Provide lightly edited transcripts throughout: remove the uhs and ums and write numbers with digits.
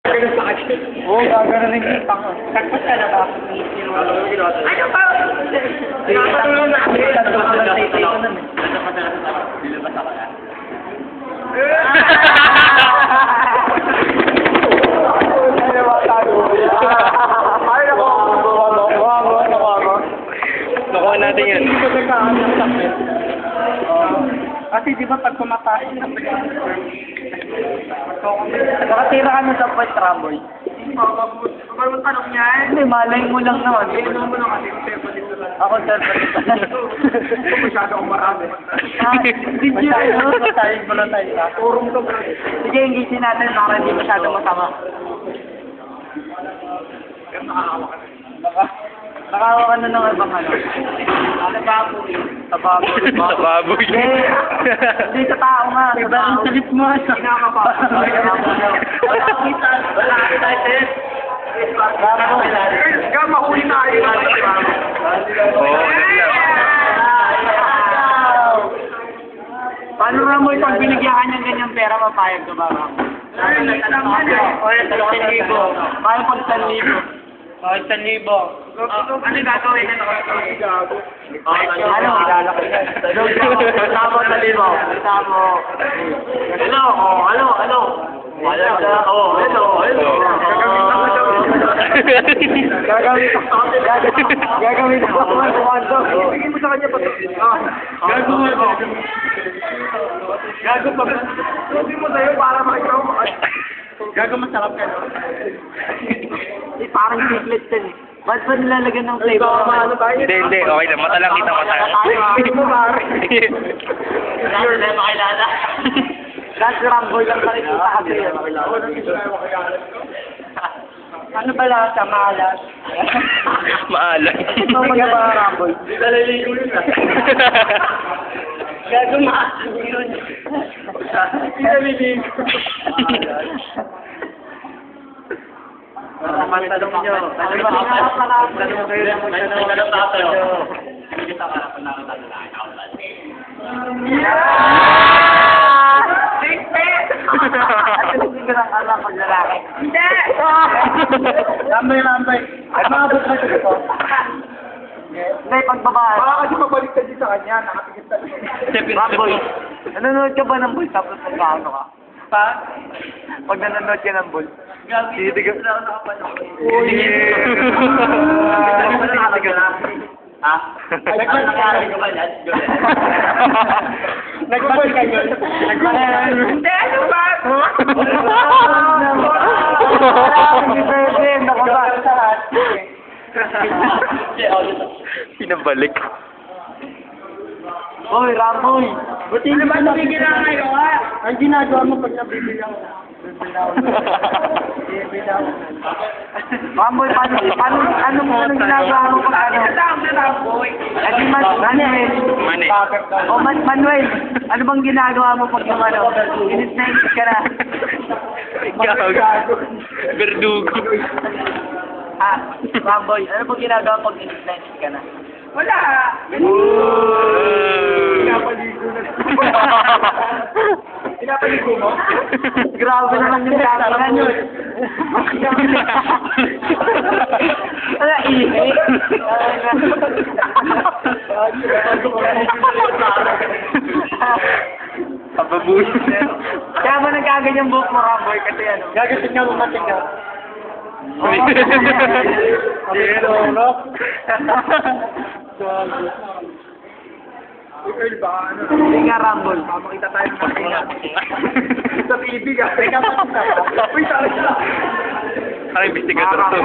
Gagano sa akin. Oo, gagano na yung pang. Sakpas ka na ba? Ano ba? Nakatulong na kami. Nilabas ako na. Nakuha natin yan. Hindi ko nagkaan ng sakit. Kasi di ba pag pumapasok sa nakatira ka na sa Point Ramboy. Parang tanong niyan. Hindi, malay mo lang naman. Hindi mo lang kasi ako serverless. Ito masyado akong marami. Video ano? Tayo mo lang tayo. Forum to. Sige, engagein natin para hindi masyado masama. Nakahawa ka na ng ibang ano? Baboy. Sa baboy. Sa baboy. Hindi sa tao nga. Sa tao. Sa lip mo. Kinakapasok. Wala kita ito. Ikaw mahuli tayo. Paano Ramboy pag binigyan ka niyang ganyang pera, mapayag ka ba, Ramboy? Paano pag 1,000? Bakit 1,000? Ano gagawin na nakagago? Ano? Tama na limo. Tama. Hello? Hello? Gagawin ako ng komando. Sige mo sa kanya pa. Gago pa. Sabi mo sa'yo para makita mo. Gago masarap ka, no? Parang secret din eh. Ba't ba nilalagyan ng flavor? Hindi. Okay lang. Mata lang kita, mata. Hindi mo pare. Hindi na makilala. That's Ramboy lang nakikita kasi yan. Ano ba lasa? Maalas? Maalas. Ito mga Ramboy. Naliligo yun ah. Gago maalas yun. Naliligo. Tanong nyo. Tanong kayo. Kita ka na pa nakatalo na ikaw. At hindi lang alam pag lalaki. Hindi! Lambay. At makabot na siya ito. Hindi, pag babae. Baka kasi mabalik ka din sa kanya. Nakatigit na siya. Ramboy, nanonood ka ba ng Bull tapos nagkaano ka? Pa? Pag nanonood ka ng Bull. Hindi ka na nakapanood. Uy! Ha? Nagpapakain ka ba yan? Nagbabal kayo? Hindi, ano ba? Hindi pwede, nakabal sa lahat. Pinabalik. Hoy, Ramboy! Ba't hindi ba nabibilang ngayon ha? Ang ginagawa mo pag nabibilang Ramboy, anong ginagawa mo pag ano? Ramboy! Adi Manuel! O Manuel, ano bang ginagawa mo pag yung ano? Init na init ka na. Berdugo. Ramboy, ano bang ginagawa pag init na init ka na? Wala! Pinapaligo na. Pinapaligo mo? Grabe naman yung kakaran yun. Wala, ihi. Pababuhin. Kaya ba nagkaganyan buhok mo, Ramboy? Kasi ano? Gagasin nga lumating ka. Ikaw ba? Hindi nga, Ramboy. Makita tayo ng makina. Sa TV ka. Teka pa kita. Uy, sorry ka. Parang investigator to.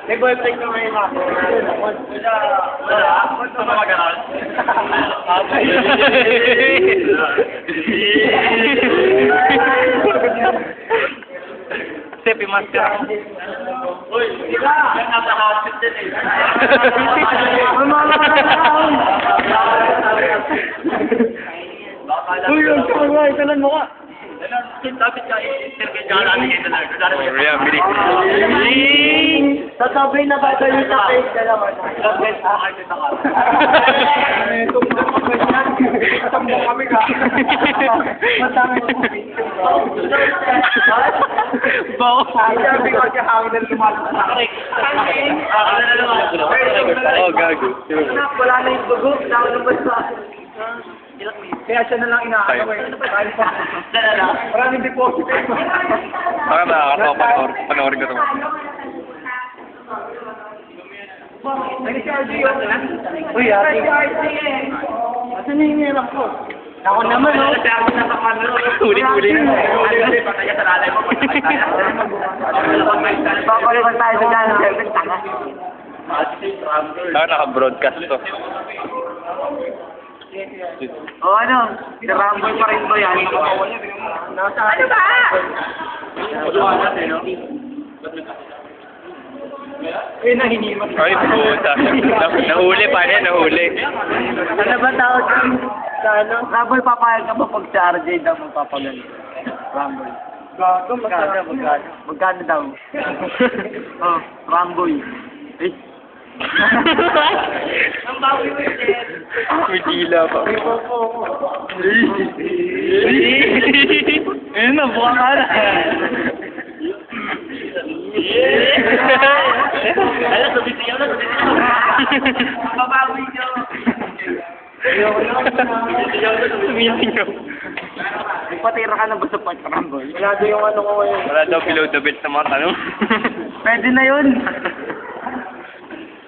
May boyfriend ka ngayon ako. Wala. Ba't ka maganon? Step, i-master. Uy, di ba? Yan nasa hospital din eh. Uy, yung kamay, talan mo ka. Dapat ka i-interview dyan natin kayo na lang. Yeah, bilis. Sasabihin na ba kayo sa face na naman? Tambo kami ka. Matangin mo. Bao. Sabi ko siya hangin na lumalaki. Oh, gago. Wala na yung dugo. Nakalabas sa... Kaya siya na lang inaano eh. Maraming deposit eh. Baka nakakatawa panoorin ko ito. Ay, si RG yun. Uy, ate. Asan na yung hirap ko? Ako naman, no? Uli-uli na. Papaliwan tayo sa dyan. Tanga. Naka-broadcast to. O ano? Si Ramboy pa rin ba yan? Ano ba? Eh, nahiniman. Ay, puta. Nahuli pa rin, nahuli. Ano ba tawag yun? Sa ano? Ramboy, papayag ka ba pag si RJ daw magpapagal? Ramboy. Gago, magkano daw? Oh, Ramboy. Eh. Ang bawi mo yun. May tila pa. Ayun na, buka ka na. Alam, sabitiyaw na. Mababawi nyo. Sumiyaw. Patira ka na ba sa Ramboy? Wala daw yung ano ko ngayon. Wala daw below the belt sa mga tanong. Pwede na yun.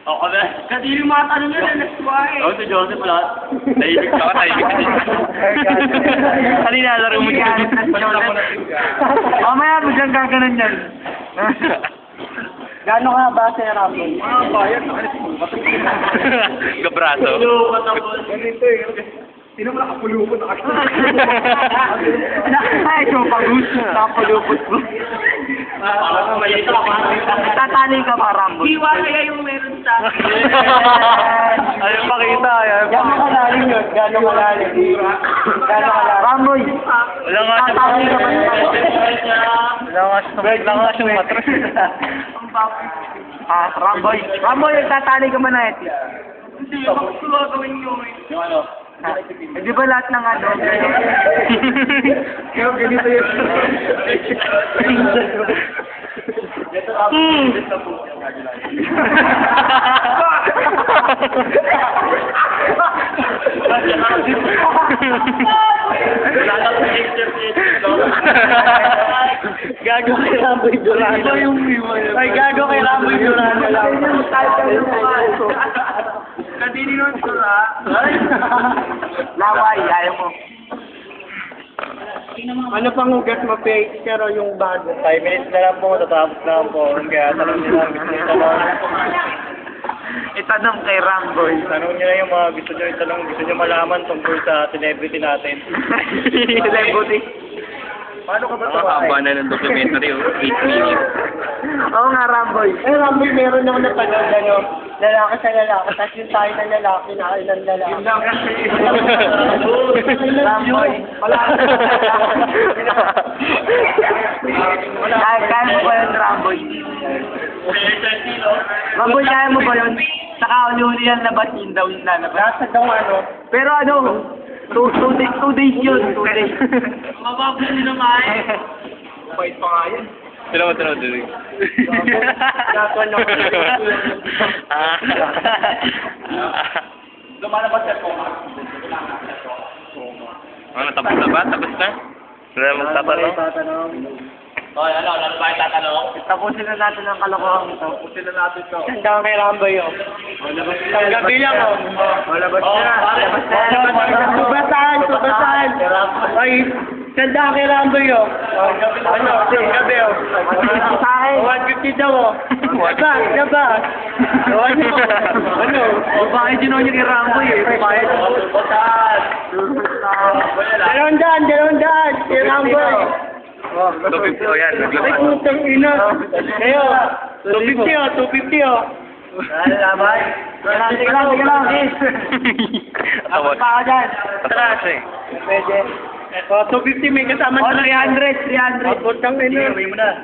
Ako na. Kasi yung mga tanong nyo na nagsuwahe. Oo, si Joseph lahat. Tahimik ka, tahimik ka. Kanina, laro mo dyan. Mamaya mo dyan gaganon yan. Gano'n ka ba sa Ramboy? Bayan. Gabraso. Ganito eh. Sino mo nakapulupot na kasi? Ay, so pag-us. Nakapulupot mo. Tatali ka ba, Ramboy? Hiwa kaya yung meron sa akin. Ayaw makita, ayaw Gano'ng kalalim yun? Gano'ng kalalim? Gano'ng kalalim? Ramboy! Wala nga siya. Tatali ka ba? Wala nga siyang matras. Ah, Ramboy. Ramboy, tatali ka ba na ito? Hindi, magsuwa gawin nyo eh. Yung ano? Di ba lahat ng ano? Kaya ganito yun. Gago kay Ramboy Durano. Ay, gago kay Ramboy Durano lang. Kadiri nun sura. Laway, ayaw mo. Ano pang ugat mo, Peg? Pero yung bago. 5 minutes na lang po, tatapos na po. Kaya tanong nyo lang, gusto nyo itanong. Itanong kay Ramboy. Tanong nyo na yung mga gusto nyo itanong, gusto nyo malaman tungkol sa celebrity natin. Celebrity. Paano ka ba Ang haba na ng documentary, 8 minutes. Oo nga, Ramboy. Eh, Ramboy, meron ako napanood, ano, lalaki sa lalaki, tapos yung tayo ng lalaki na ilang lalaki. Yun lang kasi. Ramboy. Kaya mo ba yun, Ramboy? Ramboy, kaya mo ba yun? Saka uli yan labas yun daw yung lalabas. Nasa daw, ano, Pero ano, 2 days yun. 2 days. Mababawi nyo naman. Bait pa nga yun. Sino mo tunod din? Lumalabas sa ko. Ano, tapos na ba? Tapos na? Wala na magtatanong? Hoy, ano ba yung tatanong? Tapusin na natin ang kalokohan ito. Tapusin na natin to. handa kay Ramboy, oh. Gabi lang, oh. Labas na. Labas na. Subasan, subasan. Ay, handa kay Ramboy, oh. Ano, gabi, oh. Sa akin. 150 daw, oh. Gaba. Ano? O bakit yun yung kay Ramboy eh? Bayad. Dalawang daan, si Ramboy. 250 o yan, Ay, naglabas. putang ina. Kayo, 250, oh, 250, oh. Labay. Sige lang. Tawad. Pa ka dyan. Patras eh. Pwede. Oh, 250 may kasama. Oh, 300. Abot kang ina. Gawin mo na.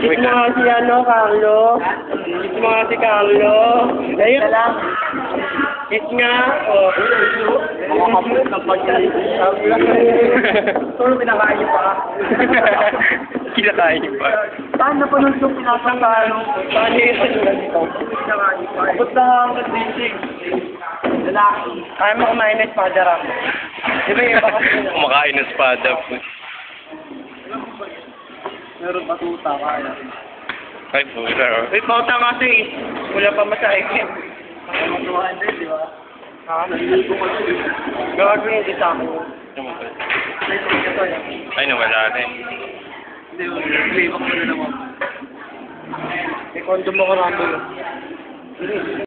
Kiss mo nga si Carlo. Kiss mo nga si Carlo. Ayun lang. Kiss nga. Oh. Makakapit ng pagkain. Solo pinakain pa. Kinakain pa. Saan na pa nung pinasakalo? Paano yun? Pinakain pa. Abot na nga ang kasing. Lalaki. Kaya mo kumain na espada ram. Di ba yung baka Kumakain ng espada. Meron pa tuta kaya. Ay, puta. Uy, pauta kasi. Wala pa masahe. Kaya mo 200, di ba? Ha? Gawag mo hindi sa akin. Ay, nawala na eh. Hindi, flavor ko na naman. May kondo mo ko lang doon.